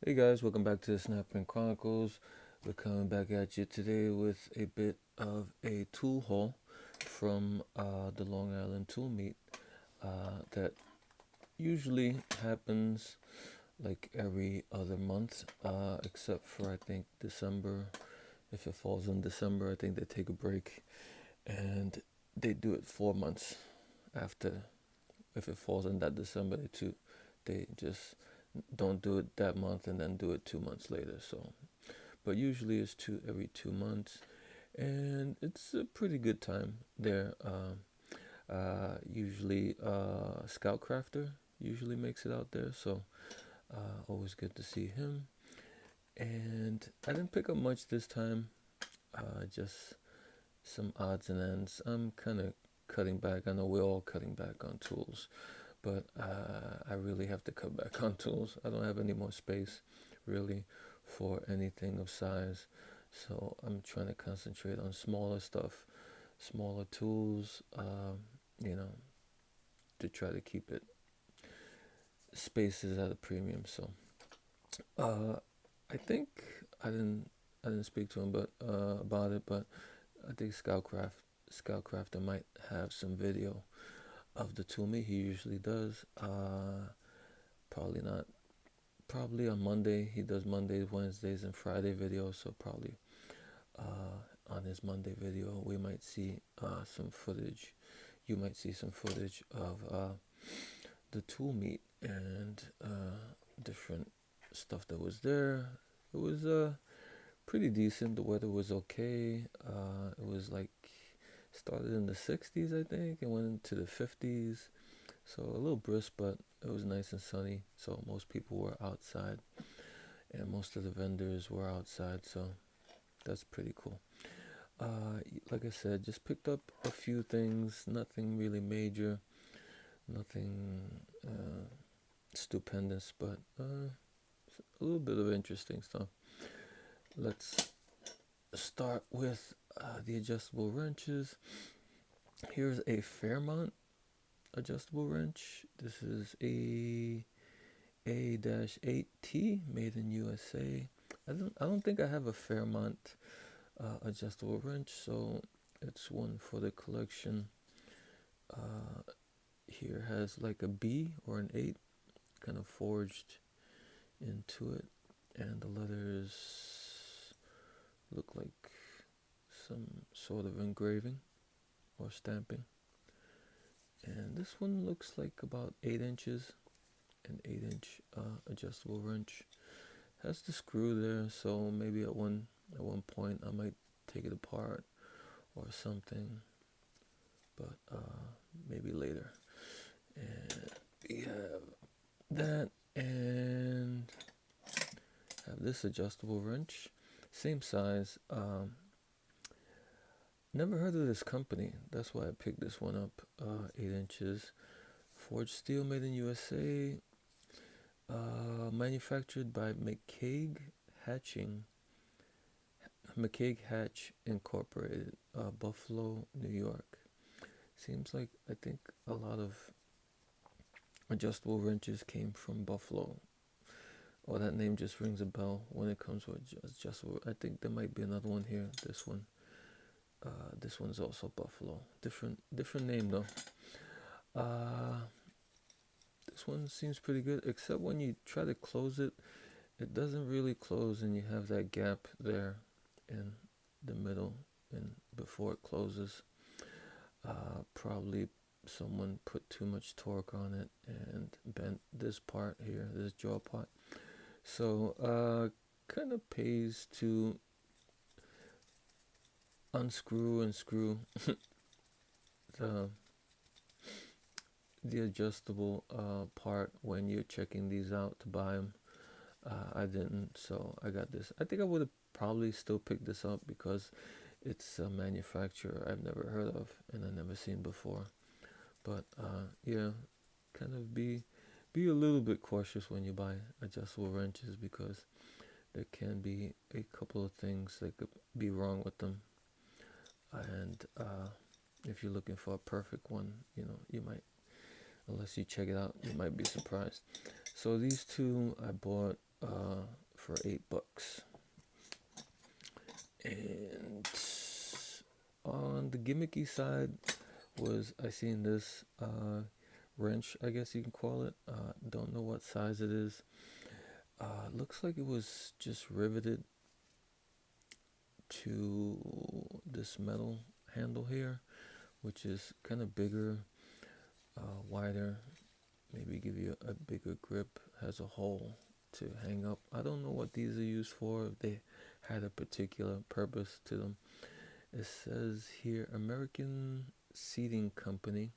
Hey guys, welcome back to the Snapprint Chronicles. We're coming back at you today with a bit of a tool haul from the Long Island Tool Meet that usually happens like every other month, except for I think December. If it falls in December, I think they take a break and they do it 4 months after. If it falls in that December, they just don't do it that month and then do it 2 months later. So, but usually it's every 2 months, and it's a pretty good time there. Usually, Scout Crafter usually makes it out there, so always good to see him. And I didn't pick up much this time, just some odds and ends. I'm kind of cutting back. I know we're all cutting back on tools, but I really have to cut back on tools. I don't have any more space really for anything of size, so I'm trying to concentrate on smaller stuff, smaller tools, you know, to try to keep it spaces at a premium. So uh, I think I didn't I didn't speak to him but about it, but I think Scoutcrafter might have some video of the tool me. He usually does. Probably not. Probably on Monday. He does Mondays, Wednesdays, and Friday videos. So probably on his Monday video, we might see some footage. You might see some footage of the tool meet and different stuff that was there. It was pretty decent. The weather was okay. It was like started in the 60s, I think, and went into the 50s. So a little brisk, but it was nice and sunny. So most people were outside, and most of the vendors were outside. So that's pretty cool. Like I said, just picked up a few things. Nothing really major. Nothing stupendous, but a little bit of interesting stuff. Let's start with the adjustable wrenches. Here's a Fairmont adjustable wrench. This is a A-8T made in USA. I don't think I have a Fairmont adjustable wrench, so it's one for the collection. Uh, Here has like a B or an 8 kind of forged into it, and the letters look like some sort of engraving or stamping. And this one looks like about 8 inches, an 8-inch adjustable wrench. Has the screw there, so maybe at one point I might take it apart or something, but maybe later. And we have that, and have this adjustable wrench, same size. Never heard of this company. That's why I picked this one up. 8 inches, forged steel, made in USA. Manufactured by Hatching, McCaig Hatch Incorporated, Buffalo, New York. Seems like I think a lot of adjustable wrenches came from Buffalo. Oh, that name just rings a bell when it comes to adjustable. I think there might be another one here. This one. This one's also Buffalo. Different name though. Uh, this one seems pretty good, except when you try to close it, it doesn't really close, and you have that gap there in the middle, and before it closes, probably someone put too much torque on it and bent this part here, this jaw part. So kind of pays to unscrew and screw the the adjustable part when you're checking these out to buy them. I didn't, so I got this. I think I would have probably still picked this up because it's a manufacturer I've never heard of and I've never seen before. But yeah, kind of be a little bit cautious when you buy adjustable wrenches because there can be a couple of things that could be wrong with them. And if you're looking for a perfect one, you might, unless you check it out, you might be surprised. So these two I bought for $8. And on the gimmicky side was I seen this wrench, I guess you can call it. Don't know what size it is. Looks like it was just riveted to this metal handle here, which is kind of bigger, wider, maybe give you a bigger grip, has a hole to hang up. I don't know what these are used for, if they had a particular purpose to them. It says here American Seating Company,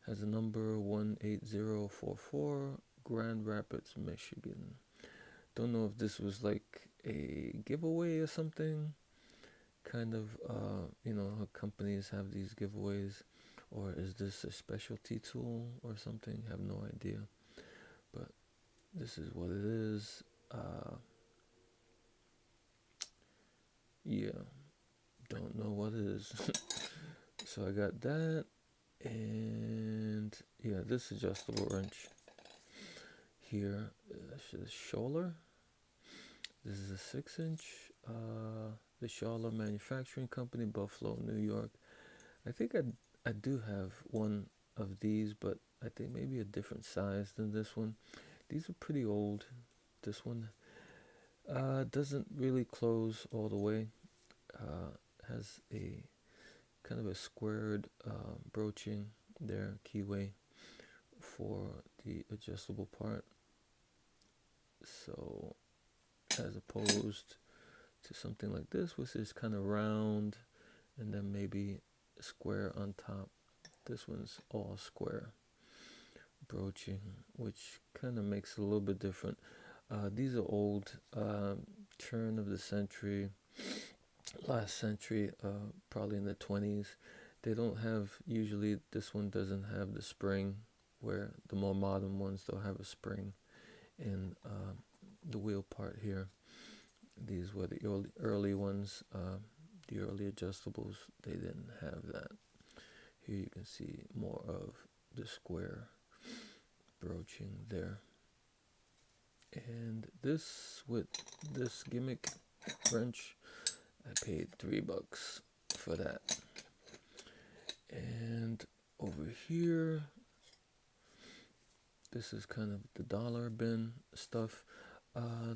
has a number 18044, Grand Rapids, Michigan. Don't know if this was like a giveaway or something. Kind of, how companies have these giveaways, or is this a specialty tool or something? Have no idea. But this is what it is. Yeah, don't know what it is. So I got that, and yeah, this adjustable wrench here, Scholler. This is a 6-inch. The Scholler Manufacturing Company, Buffalo, New York. I think I do have one of these, but I think maybe a different size than this one. These are pretty old. This one doesn't really close all the way. Has a kind of a squared broaching there, keyway for the adjustable part. So as opposed to something like this, which is kind of round and then maybe square on top. This one's all square broaching, which kind of makes it a little bit different. These are old, turn of the century, last century, probably in the 20s. They don't have, usually this one doesn't have the spring, where the more modern ones, they'll have a spring in the wheel part here. These were the early ones, the early adjustables, they didn't have that. Here you can see more of the square broaching there. And this, with this Gimmick wrench, I paid $3 for that. And over here, this is kind of the dollar bin stuff.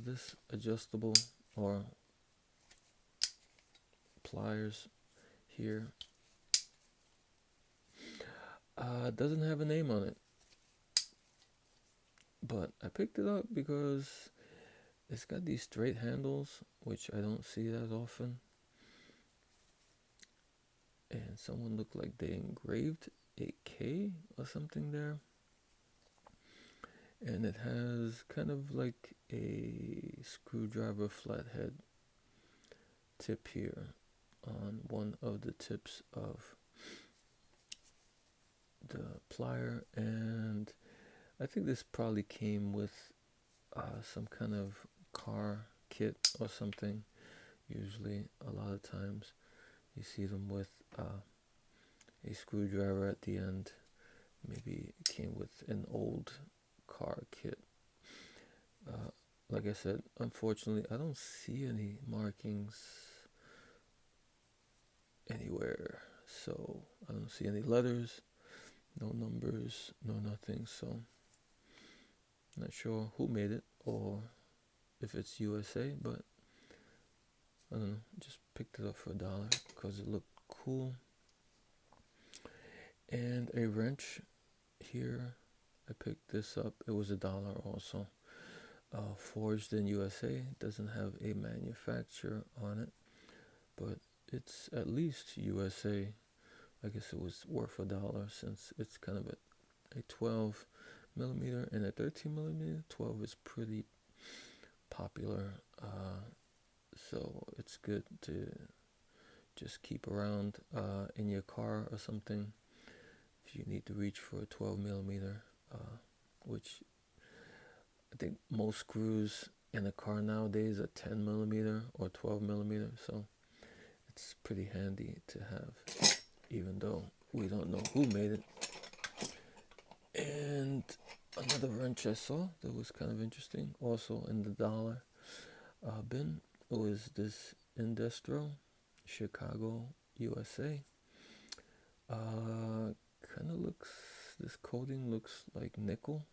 This adjustable or pliers here doesn't have a name on it, but I picked it up because it's got these straight handles, which I don't see that often, and someone looked like they engraved a K or something there, and it has kind of like a screwdriver flathead tip here on one of the tips of the plier, and I think this probably came with some kind of car kit or something. Usually, a lot of times, you see them with a screwdriver at the end. Maybe it came with an old car kit. Like I said, unfortunately, I don't see any markings anywhere. So I don't see any letters, no numbers, no nothing. So not sure who made it or if it's USA, but I don't know. Just picked it up for $1 because it looked cool. And a wrench here. I picked this up. It was $1 also. Forged in USA. Doesn't have a manufacturer on it, but it's at least USA. I guess it was worth $1 since it's kind of a 12 millimeter and a 13 millimeter. 12 is pretty popular, so it's good to just keep around in your car or something if you need to reach for a 12 millimeter, which I think most screws in a car nowadays are 10 millimeter or 12 millimeter, so it's pretty handy to have, even though we don't know who made it. And Another wrench I saw that was kind of interesting, also in the dollar bin, was this Industro, Chicago, USA. Uh, kind of looks, this coating looks like nickel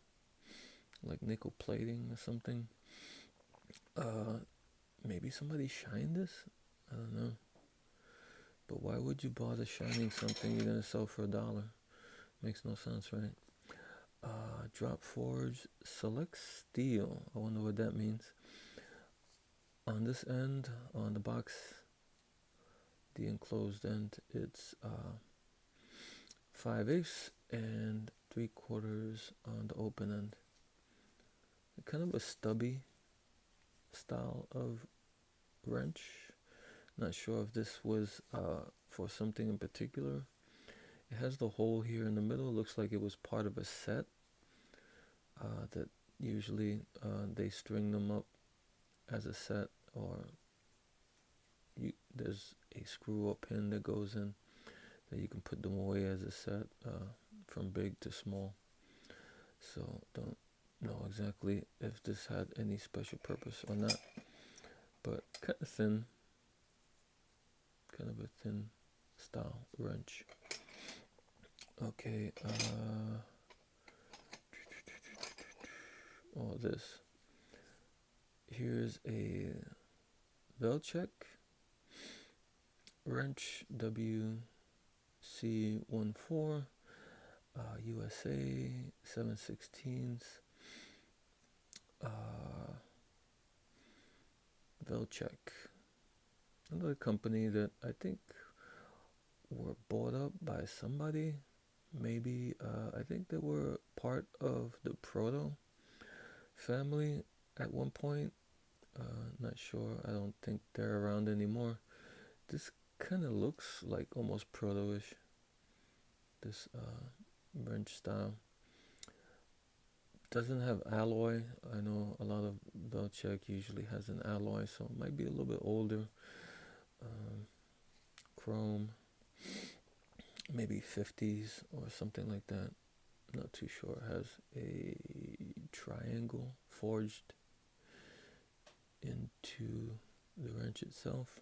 plating or something. Uh, maybe somebody shined this? I don't know. But why would you bother shining something you're gonna sell for $1? Makes no sense, right? Drop Forge Select Steel. I wonder what that means. On this end, on the box, the enclosed end, it's 5/8 and 3/4 on the open end. Kind of a stubby style of wrench. Not sure if this was for something in particular. It has the hole here in the middle. Looks like it was part of a set that usually they string them up as a set, or there's a screw or pin that goes in that you can put them away as a set from big to small. So don't know exactly if this had any special purpose or not, but kind of thin, kind of a thin style wrench. Okay, all this. Here's a Velcheck wrench WC14 USA 7/16. Velcheck, another company that I think were bought up by somebody. Maybe I think they were part of the Proto family at one point. Not sure. I don't think they're around anymore. This kind of looks like almost Proto-ish. This wrench style doesn't have alloy. I know a lot of Velcheck usually has an alloy, so it might be a little bit older. Chrome, maybe 50s or something like that. Not too sure. It has a triangle forged into the wrench itself.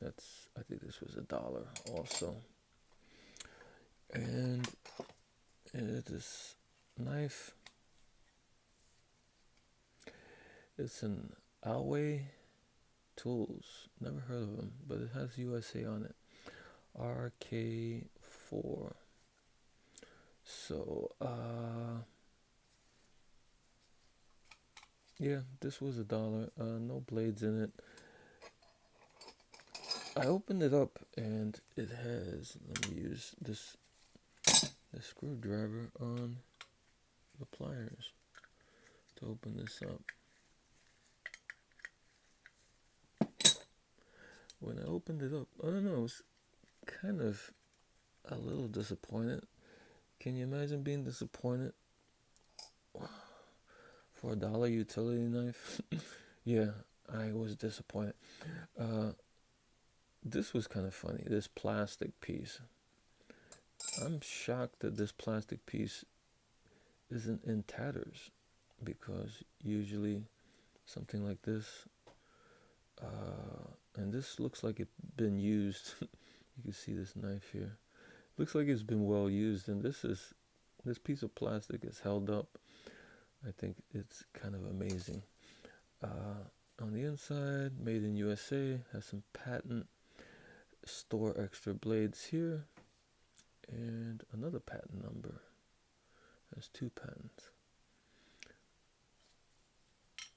I think this was $1 also. And this knife, it's an Alway Tools. Never heard of them, but it has USA on it. RK4. So, yeah, this was $1. No blades in it. I opened it up and it has, let me use the screwdriver on the pliers to open this up. When I opened it up, I don't know, I was kind of a little disappointed. Can you imagine being disappointed for $1 utility knife? Yeah, I was disappointed. This was kind of funny, this plastic piece. I'm shocked that this plastic piece isn't in tatters, because usually something like this, and this looks like it's been used. You can see this knife here. Looks like it's been well used, and this piece of plastic is held up. I think it's kind of amazing. On the inside, made in USA, has some patent, store extra blades here, and another patent number. Has 2 patents.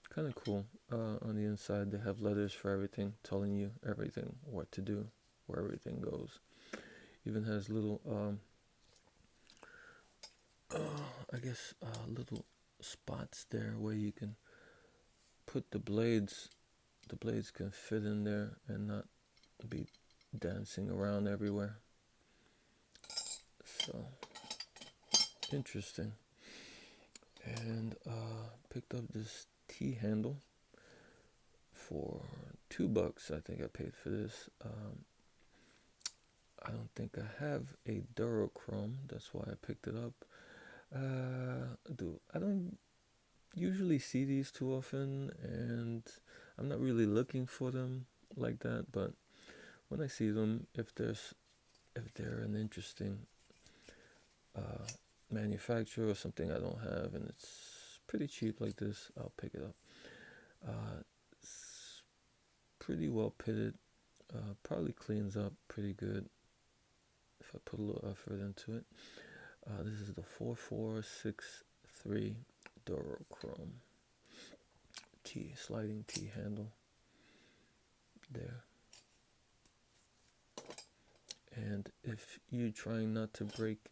Kind of cool. On the inside, they have letters for everything, telling you everything, what to do, where everything goes. Even has little, little spots there where you can put the blades. The blades can fit in there and not be dancing around everywhere. So, interesting. And picked up this T-handle for $2. I think I paid for this. I don't think I have a Durochrome. That's why I picked it up. Do I don't usually see these too often, and I'm not really looking for them like that. But when I see them, if they're an interesting uh, manufacturer or something I don't have, and it's pretty cheap like this, I'll pick it up. It's pretty well pitted. Probably cleans up pretty good if I put a little effort into it. This is the 4463 Durochrome T sliding T handle there. And if you're trying not to break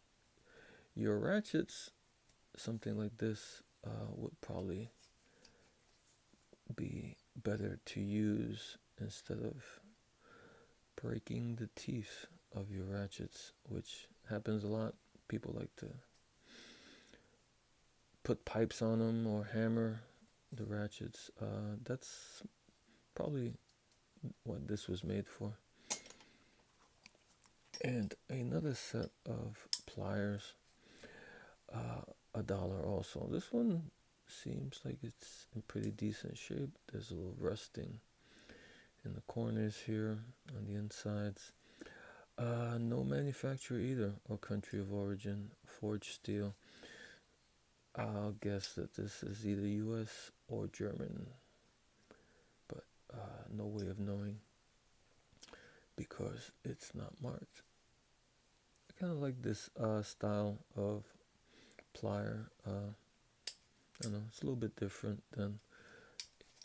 your ratchets, something like this would probably be better to use instead of breaking the teeth of your ratchets, which happens a lot. People like to put pipes on them or hammer the ratchets. That's probably what this was made for. And another set of pliers, $1 also. This one seems like it's in pretty decent shape. There's a little rusting in the corners here on the insides. No manufacturer either or country of origin. Forged steel. I'll guess that this is either US or German, but no way of knowing because it's not marked. I kind of like this style of plier. I don't know, it's a little bit different than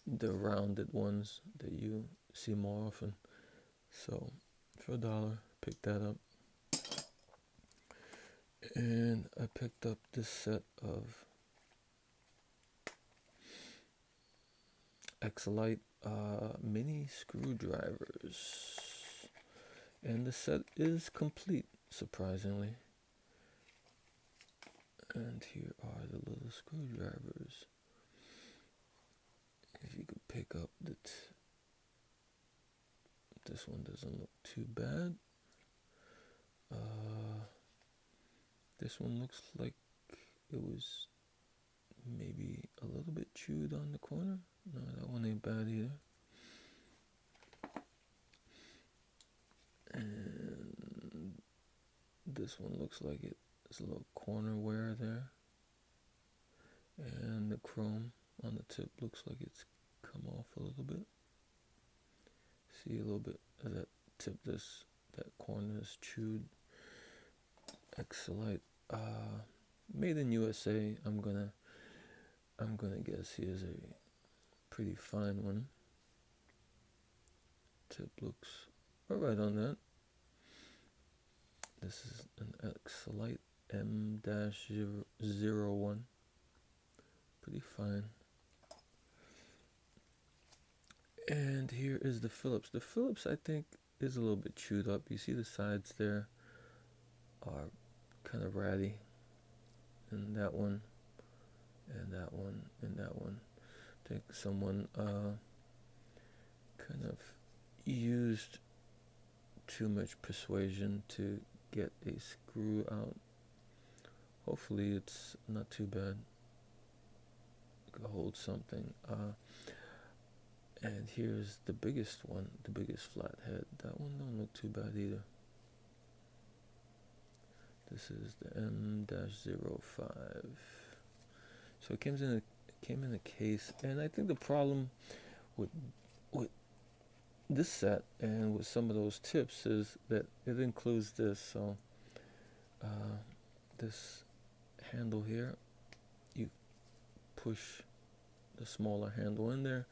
the rounded ones that you see more often. So for $1, pick that up. And I picked up this set of Xcelite mini screwdrivers. And the set is complete, surprisingly. And here are the little screwdrivers. If you could pick up this one doesn't look too bad. This one looks like it was maybe a little bit chewed on the corner. No, that one ain't bad either. And this one looks like it's a little corner wear there. And the chrome on the tip looks like it's come off a little bit. See a little bit of that tip, that corner is chewed. Xcelite, made in USA. I'm gonna guess here's a pretty fine one. Tip looks alright on that. This is an Xcelite M-01. Pretty fine. And here is the Phillips. The Phillips, I think, is a little bit chewed up. You see the sides there are kind of ratty. And that one, and that one, and that one. I think someone kind of used too much persuasion to get a screw out. Hopefully it's not too bad. It could hold something. And here's the biggest one, the biggest flathead. That one don't look too bad either. This is the M-05. So it came in a case, and I think the problem with this set and with some of those tips is that it includes this. So this handle here, you push the smaller handle in there,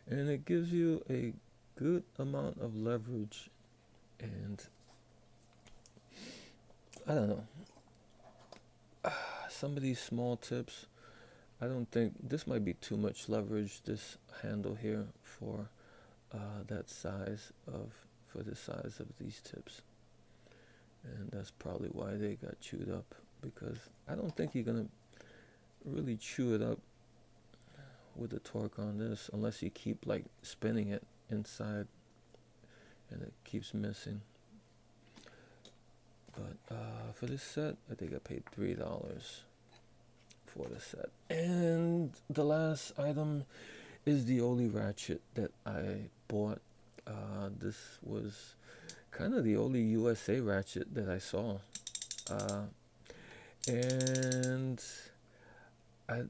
and it gives you a good amount of leverage. And I don't know, some of these small tips, I don't think this might be too much leverage, this handle here for for the size of these tips. And that's probably why they got chewed up, because I don't think you're gonna really chew it up with the torque on this unless you keep like spinning it inside and it keeps missing. But for this set, I think I paid $3. for the set. And the last item is the only Ratchet that I bought. This was kind of the only USA Ratchet that I saw. Uh, and I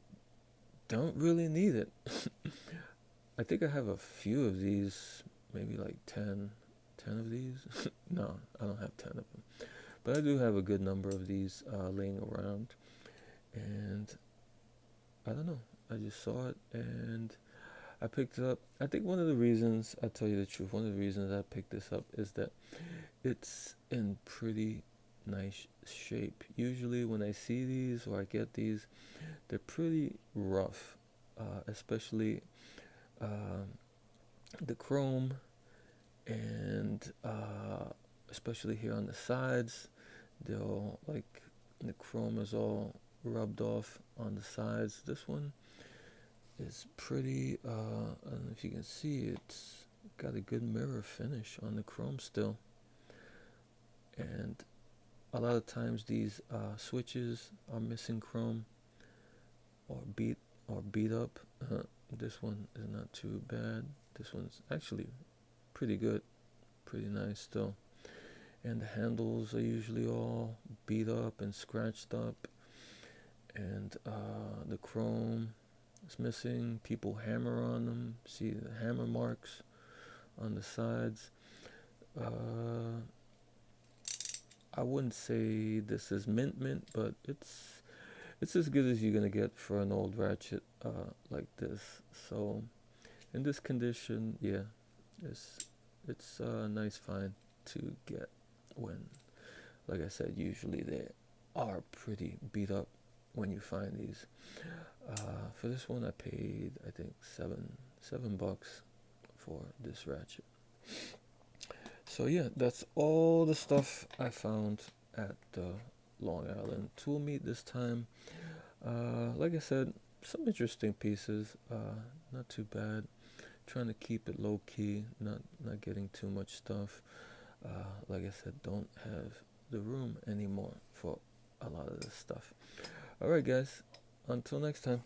don't really need it. I think I have a few of these, maybe like 10 of these. No, I don't have 10 of them. But I do have a good number of these laying around. And I don't know. I just saw it and I picked it up. I think one of the reasons, I tell you the truth, one of the reasons I picked this up is that it's in pretty nice shape. Usually when I see these or I get these, they're pretty rough, especially uh, the chrome and especially here on the sides. They'll like the chrome is all rubbed off on the sides. This one is pretty, I don't know if you can see, it's got a good mirror finish on the chrome still. And a lot of times these switches are missing chrome or beat up. This one is not too bad. This one's actually pretty good, pretty nice still. And the handles are usually all beat up and scratched up, and the chrome is missing. People hammer on them. See the hammer marks on the sides. I wouldn't say this is mint, but it's as good as you're gonna get for an old Ratchet like this. So in this condition, yeah, it's a nice find to get when, like I said, usually they are pretty beat up when you find these. For this one, I paid I think $7 for this Ratchet. So yeah, that's all the stuff I found at the Long Island Tool Meet this time. Like I said, some interesting pieces. Not too bad. Trying to keep it low key, not getting too much stuff. Like I said, don't have the room anymore for a lot of this stuff. All right, guys. Until next time.